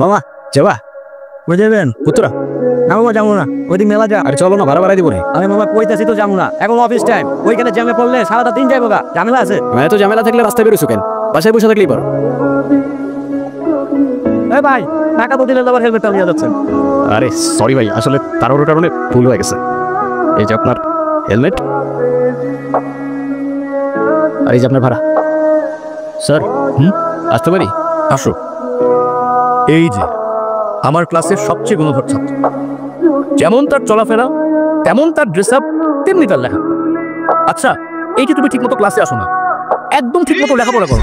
মামা যাবা কই যাবেন উত্তরা? না মামা যাবো না, ওইদিক মেলা যা। আরে চলো না, ভাড়া বাড়াই দিব না। আমি মামা কইতাছি তো যাবো না, এখন অফিস টাইম, ওইখানে জ্যামে পড়লে সারাটা দিন যাইবো গা, ঝামেলা আছে। এত ঝামেলা থাকলে রাস্তায় বেরোছো কেন? বাসায় বসে থাকলেই পারো। এই ভাই টাকা তো দিলে আবার হেলমেটটা নিয়ে যাচ্ছেন। আরে সরি ভাই, আসলে তাড়াহুড়োর কারণে ভুল হয়ে গেছে। এই যে আপনার হেলমেট, আর এই যে আপনার ভাড়া। স্যার আসতে পারি? আসো। এই যে আমার ক্লাসের সবচেয়ে গুণধর ছাত্র, যেমন তার চলাফেরা তেমন তার ড্রেস আপ তেমনি তার লেখা। আচ্ছা এই যে তুমি ঠিকমতো ক্লাসে আসো না, একদম ঠিকমতো লেখাপড়া করো,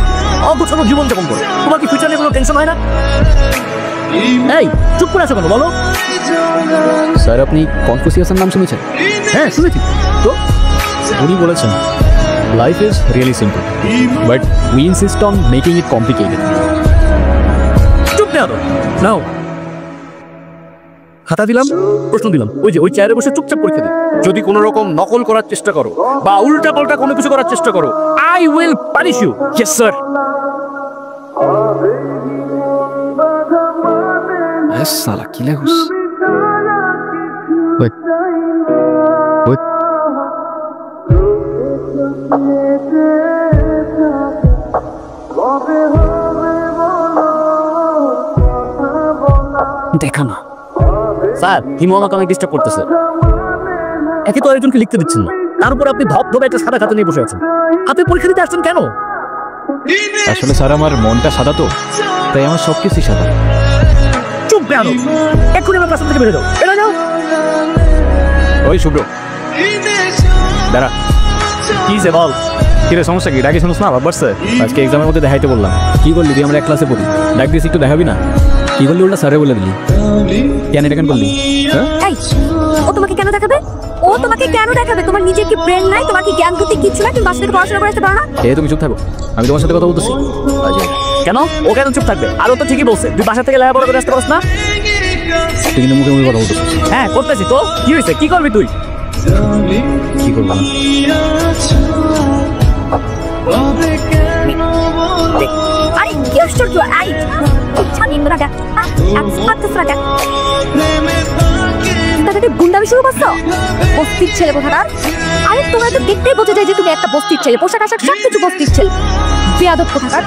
অগোছালো জীবনযাপন করো, তোমার কি ফিউচার নিয়ে কোনো টেনশন হয় না? এই চুপ করে আছো কেন বলো? স্যার আপনি কনফুসিয়াসের নাম শুনেছেন? হ্যাঁ শুনেছি তো। উনি বলেছেন life is really simple but we insist on making it complicated. চুপ নেই নাও, খাতা দিলাম, প্রশ্ন দিলাম, ওই যে ওই চেয়ারে বসে চুপচাপ পরীক্ষা দিই। যদি কোনো রকম নকল করার চেষ্টা করো বা উল্টা পাল্টা কোনো কিছু করার চেষ্টা করো, I will punish you. Yes sir. সালা কি লেখুস? ওই ওই দেখা না স্যার, হিমু আমাকে অনেক ডিস্টার্ব করতেছে। একে তো একজনকে লিখতে দিচ্ছেন না, তার উপর আপনি ধপ ধপে একটা সাদা খাতা নিয়ে বসে আছেন। আপনি পরীক্ষা দিতে আসছেন কেন? আসলে স্যার আমার মনটা সাদা তো, তাই আমার সবকিছু সাদা। চুপ বেয়াদব, এক্ষুনি আমার ক্লাস থেকে বেরো যাও, বেরো যাও। ওই শুভ্র দাঁড়া। কি যে বল? কিরে সমস্যা কি? ডাকি শুনুস না বাবার স্যার আজকে এক্সামের মধ্যে দেখাইতে বললাম। কি করলি তুই? আমরা এক ক্লাসে পড়ি, ডাক দিয়েছি একটু দেখাবি না? কি করলি উল্টা স্যারে বলে দিলি? কেন এটা কেন করলি? ও তোমাকে কেন দেখাবে? ও তোমাকে কেন দেখাবে? তোমার নিজের কি ব্রেন নাই? তোমার কি জ্ঞান বুদ্ধি কিচ্ছু নাই? তুমি বাসা থেকে পড়াশোনা করে আসতে পারো না? তুমি চুপ থাকো, আমি তোমার সাথে কথা বলতেছি। কেন ও কেন চুপ থাকবে? আর ও তো ঠিকই বলছে, তুই বাসা থেকে লেখাপড়া করে আসতে পারছ না। তুই কিন্তু মুখে মুখে কথা বলতেছিস। হ্যাঁ করতেছি তো, কি হয়েছে? কি করবি তুই? কি করবো না? আরে কি আশ্চর্য! আই ছানিন রাগা আত্মা রাগা তাকে গুন্ডামি শুরু করছো? বস্তির ছেলে কোথাকার! আরে তোমরা তো দেখতেই বোঝা যায় যে তুমি একটা বস্তির ছেলে, পোশাক আশাক সবকিছু বস্তির ছেলে। বেয়াদব কোথাকার!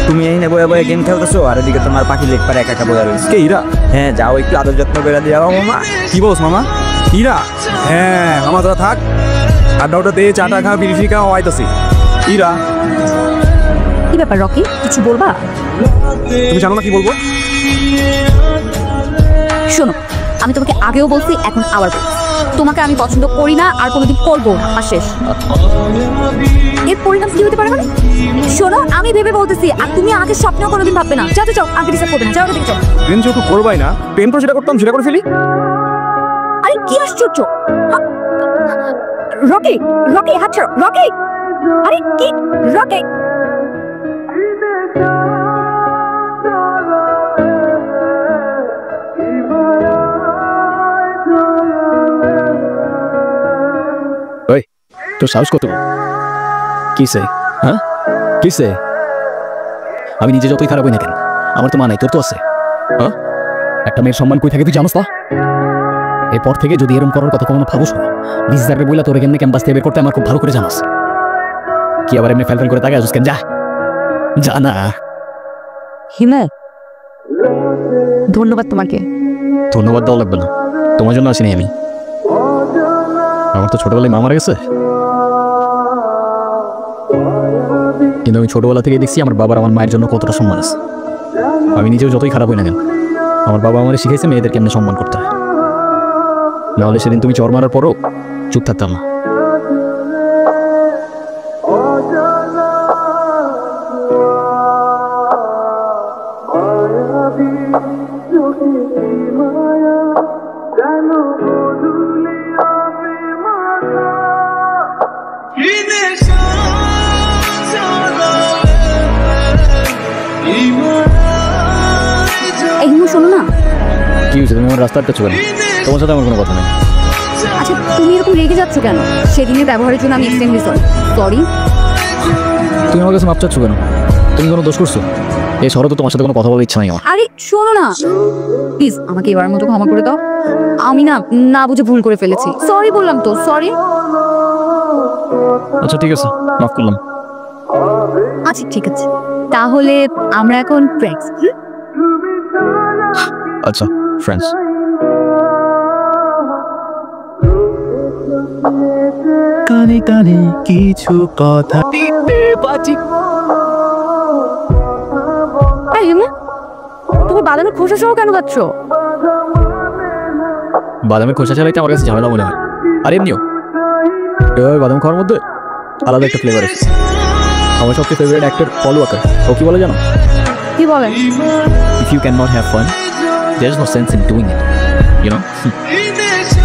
তুমি এই নে বয়ে বয়ে গেম খেলতেছো, আর এদিকে তোমার পাখি লেগ পারে একা একা বয়ে রয়েছে। কে ইরা? হ্যাঁ যাও একটু আদর যত্ন করে দিয়ে যাও মামা। কি বলছ মামা? ইরা? হ্যাঁ মামা তোরা থাক, আড্ডা ওটা দিয়ে চাটা খা, বিড়ি ফিরি খাওয়া হইতাছি। ইরা কি ব্যাপার রকি, কিছু বলবা? তুমি জানো না কি বলবো? শোনো, আমি তোমাকে আগেও বলছি, এখন আবার বলছি, তোমাকে আমি পছন্দ করি না, আর কোনোদিন করবো না, আর শেষ। এর পরিণাম কি হতে পারে মানে? শোনো আমি ভেবে বলতেছি, আর তুমি আমাকে স্বপ্নেও কোনোদিন ভাববে না। যাও যাও, আগে ডিসাইড করবে না, যাও দেখে যাও। প্রেম যেহেতু করবাই না, প্রেম তো যেটা করতাম সেটা করে ফেলি। আরে কি আশ্চর্য! রকি রকি হাত ছাড়ো, রকি! আরে কি রকি? ওই তোর সাহস কত? কিসে? হ্যাঁ কিসে? আমি নিজে যতই খারাপ হই না কেন, আমার তো মা নাই, তোর তো আছে। হ্যাঁ একটা মেয়ের সম্মান কই থাকে তুই জানোস না? এরপর থেকে যদি এরকম করার কথা কখনো ভাবস না, বিজদারবে বইলা তোর কেমনে ক্যাম্পাস থেকে বের করতে আমার খুব ভালো করে জানাস। কি আবার এমনি ফেল ফেল করে তাকায় আসুস কেন? যা যা না। হিমু ধন্যবাদ তোমাকে। ধন্যবাদ দেওয়া লাগবে না, তোমার জন্য আসিনি আমি। আমার তো ছোটবেলায় মা মারা গেছে, কিন্তু আমি ছোটবেলা থেকে দেখছি আমার বাবার আমার মায়ের জন্য কতটা সম্মান আছে। আমি নিজেও যতই খারাপ হই না কেন, আমার বাবা আমার শিখেছে মেয়েদের কেমনে সম্মান করতে হয়। নাহলে সেদিন তুমি চর মারার পরও চুপ থাকতাম না। Finish এই হিমু শোনো না। কি হয়েছে, তুমি আমার রাস্তা আটকাচ্ছ কেন? তোমার সাথে আমার কোনো কথা নেই। আচ্ছা তুমি এরকম রেগে যাচ্ছ কেন? সেদিনের ব্যবহারের জন্য আমি এক্সট্রিমলি সরি। তুমি আমার কাছে মাপ চাচ্ছ কেন? তুমি কোনো দোষ করছো? এই শহরে তো তোমার সাথে কোনো কথা বলার ইচ্ছা নাই আমার। আরে শোনো না প্লিজ, আমাকে এবার মতো ক্ষমা করে দাও। আমি না বুঝে ভুল করে ফেলেছি। সরি বললাম তো, সরি। আচ্ছা ঠিক আছে, মাফ করলাম। আচ্ছা ঠিক আছে, তাহলে আমরা এখন ফ্রেন্ডস। আচ্ছা ফ্রেন্ডস। কানে কানে কিছু কথা তুমি বাদামের খোসা সহ কেন খাচ্ছ? বাদামের খোসা ছাড়াইতে আমার কাছে ঝামেলা মনে হয়। আর এমনিও এভাবে বাদাম খাওয়ার মধ্যে আলাদা একটা ফ্লেভার আছে। আমার সবচেয়ে ফেভারিট অ্যাক্টর পল ওয়াকার, ও কি বলে জানো? কি বলেন? If you cannot have fun, there's no sense in doing it. You know?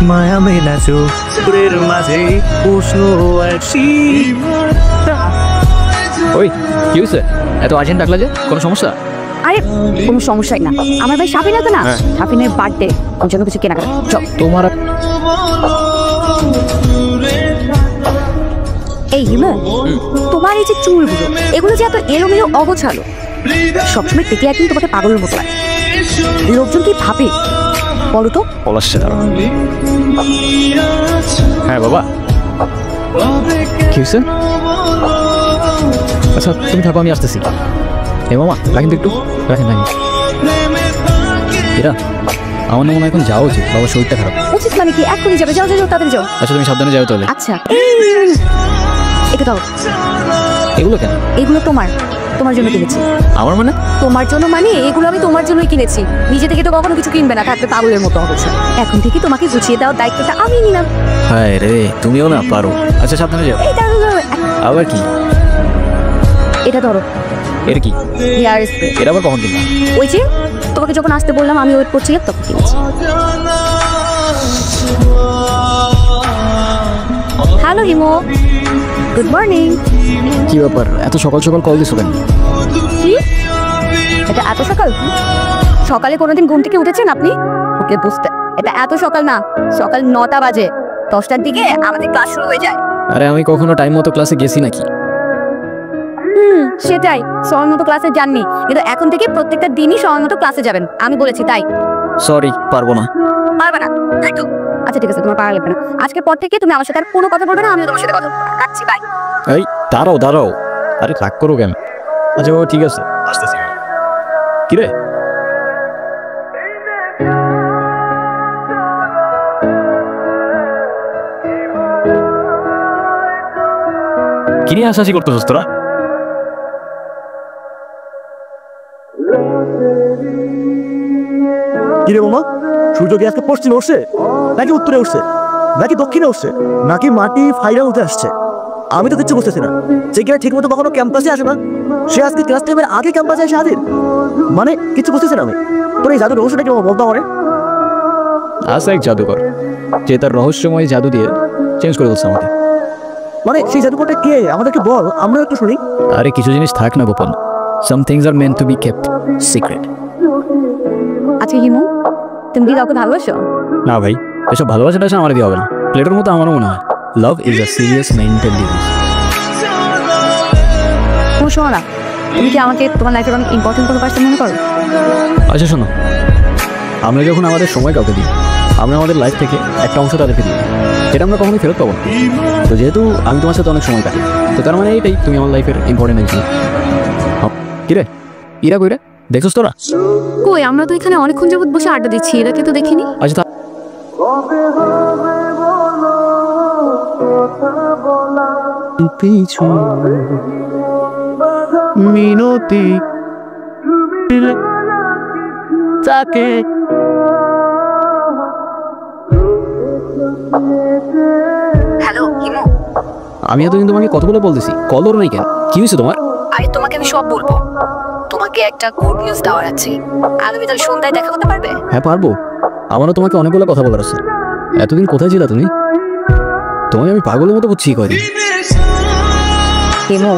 মায়া মেলা চোখের মাঝে উষ্ণ আছি। ওই কি হয়েছে? এত আর্জেন্ট ডাকলা যে? কোনো সমস্যা? আরে কোনো সমস্যাই না, আমার ভাই সাফিন আছে না, সাফিনের বার্থডে, ওর জন্য কিছু কেনাকাটা। চল। তোমার এই হিমু, তোমার এই যে চুলগুলো, এগুলো যে এত এলোমেলো অগোছালো, সবসময় থেকে একদিন তোমাকে পাগলের মতো লাগে। লোকজন কি ভাবে বলো তো? পলাশে দাঁড়ো। হ্যাঁ বাবা, কি হয়েছে? আচ্ছা তুমি থাকো, আমি আসতেছি। এ মামা রাখেন তো একটু, রাখেন। এরা আমার না মনে হয় এখন যাওয়া উচিত, বাবার শরীরটা খারাপ। উচিত মানে কি? এখনই যাবে, যাও যাও তাড়াতাড়ি যাও। আচ্ছা তুমি সাবধানে যাও তাহলে। আচ্ছা এটা দাও। এগুলো কেন? এগুলো তোমার জন্য কিনেছি। আমার মানে? তোমার জন্য মানে এগুলো আমি তোমার জন্যই কিনেছি। নিজে থেকে তো কখনো কিছু কিনবে না, থাকবে পাগলের মতো অবশ্য। এখন থেকে তোমাকে গুছিয়ে দেওয়ার দায়িত্বটা আমি নিলাম। হায় রে, তুমিও না পারো। আচ্ছা সাবধানে যাও। এই দাঁড়াও। আবার কি? এটা ধরো। এর কি? Hair spray. এটা আবার কখন কিনলাম? ওই যে তোমাকে যখন আসতে বললাম, আমি ওয়েট করছিলাম তখন কিনেছি। হ্যালো হিমো, গুড মর্নিং। কি ব্যাপার, এত সকাল সকাল কল দিছো কেন? কি এটা এত সকাল? সকালে কোনোদিন ঘুম থেকে উঠেছেন আপনি? ওকে বুঝতে, এটা এত সকাল না, সকাল 9টা বাজে। 10টার দিকে আমাদের ক্লাস শুরু হয়ে যায়। আরে আমি কখনো টাইম মতো ক্লাসে গেছি নাকি? সেটাই, সময় মতো ক্লাসে যাননি, কিন্তু এখন থেকে প্রত্যেকটা দিনই সময় মতো ক্লাসে যাবেন, আমি বলেছি তাই। সরি, পারবো না। পারবে না? আচ্ছা ঠিক আছে, তোমার পারা লাগবে না। আজকের পর থেকে তুমি আমার সাথে আর কোনো কথা বলবে না, আমিও তোমার সাথে কথা বলবো না। রাখছি, বাই। এই দাঁড়াও। আরে রাগ করো কেন? আচ্ছা ও ঠিক আছে, আসতেছি। কি রে? কি নিয়ে হাসাহাসি করতেছিস তোরা? কিরে মামা, সূর্য কি আজকে পশ্চিমে উঠছে নাকি উত্তরে উঠছে নাকি দক্ষিণে উঠছে নাকি মাটি ফাইরা উঠে আসছে? আমি তো কিচ্ছু বুঝতেছি না। যে কিনা ঠিক মতো কখনো ক্যাম্পাসে আসে না, সে আজকে ক্লাস টাইমের আগে ক্যাম্পাসে এসে হাজির। মানে কিছু বুঝতেছি না আমি। তোর এই জাদুর রহস্যটা কি বলতে পারে? আছে এক জাদুকর, যে তার রহস্যময় জাদু দিয়ে চেঞ্জ করে দিচ্ছে আমাকে। মানে সেই জাদুকরটা কে? আমাদেরকে বল, আমরা একটু শুনি। আরে কিছু জিনিস থাক না গোপন। Some things are meant to be kept secret. আচ্ছা হিমু, তুমি কি কাউকে ভালোবাসো? না ভাই, এসব ভালোবাসাটা আসলে আমার দিয়ে হবে না। প্লেটোর মতো আমারও মনে হয় love is a serious mental disease. শোনো না, তুমি কি আমাকে তোমার লাইফের অনেক ইম্পর্টেন্ট কোনো পার্সন মনে করো? আচ্ছা শোনো, আমরা যখন আমাদের সময় কাউকে দিই, আমরা আমাদের লাইফ থেকে একটা অংশ তাদেরকে দিই, এটা আমরা কখনোই ফেরত পাবো না। তো যেহেতু আমি তোমার সাথে অনেক সময় কাটি, তো তার মানে এইটাই তুমি আমার লাইফের ইম্পর্টেন্ট একজন। কিরে ইরা কইরা দেখছস তোরা? কই, আমরা তো এখানে অনেকক্ষণ যাবত বসে আড্ডা দিচ্ছি, এরাকে তো দেখিনি। আচ্ছা পিছু মিনতি তাকে হ্যালো হিমু, আমি এতদিন তোমাকে কত বলে বলতেছি, কলর নাই কেন? কি হয়েছে তোমার? আরে তোমাকে আমি সব বলবো। তোমাকে একটা গুড নিউজ দেওয়ার আছে। আগামীকাল সন্ধ্যায় দেখা করতে পারবে? হ্যাঁ পারবো। আমারও তোমাকে অনেকগুলো কথা বলার আছে। এতদিন কোথায় ছিলা তুমি? তোমায় আমি পাগলের মতো বুঝছি কয়দিন। হিমু,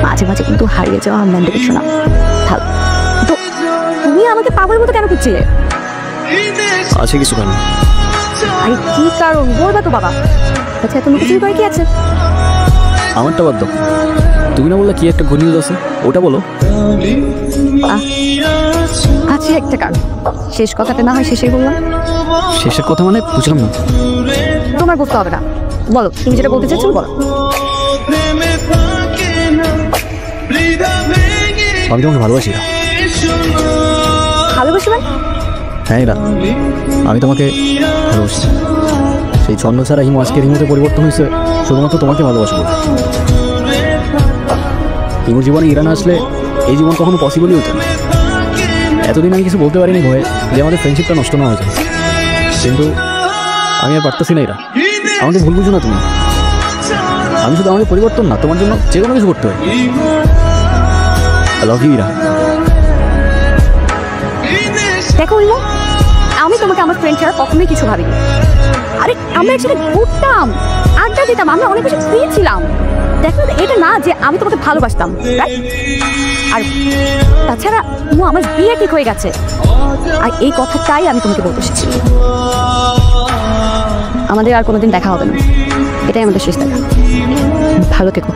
মাঝে মাঝে কিন্তু হারিয়ে যাওয়া মন্দ কিছু না, ভালো। তো তুমি আমাকে পাগলের মতো কেন করছিলে? আছে কিছু কেন? আরে কি কারণ বলবা তো বাবা। আচ্ছা তুমি কিছু করে কি আছে? আমারটা বাদ দাও, তুমি না বললে কি একটা গুড নিউজ আছে, ওটা বলো। আছে একটা কারণ, শেষ কথাটা না হয় শেষেই বললাম। শেষের কথা মানে বুঝলাম না। তোমার বুঝতে হবে না, বলো তুমি যেটা বলতে চাইছো বলো। আমি তোমাকে ভালোবাসি না। ভালোবাসি মানে? হ্যাঁ এরা, আমি তোমাকে ভালোবাসি। সেই ছন্দ ছাড়া হিমু আজকের হিমুতে পরিবর্তন হয়েছে শুধুমাত্র তোমাকে ভালোবাসা বলে। হিমুর জীবনে ইরা না আসলে এই জীবন কখনো পসিবলই হতো না। এতদিন আমি কিছু বলতে পারিনি ভয়ে যে আমাদের ফ্রেন্ডশিপটা নষ্ট না হয়ে যায়, কিন্তু আমি আর পারতেছি না। এরা আমাকে ভুল বুঝো না তুমি। আমি শুধু আমাকে পরিবর্তন না, তোমার জন্য যে কোনো কিছু করতে হয়। I love you Ira. দেখো ইমো, আমি তোমাকে আমার ফ্রেন্ড ছাড়া কখনোই কিছু ভাবিনি। আরে আমরা একসাথে ঘুরতাম, আড্ডা দিতাম, আমরা অনেক বেশি ফ্রি ছিলাম। দেখো এটা না যে আমি তোমাকে ভালোবাসতাম, রাইট? আর তাছাড়া ইমো আমার বিয়ে ঠিক হয়ে গেছে, আর এই কথাটাই আমি তোমাকে বলতে এসেছি। আমাদের আর কোনোদিন দেখা হবে না, এটাই আমাদের শেষ দেখা। ভালো থেকো।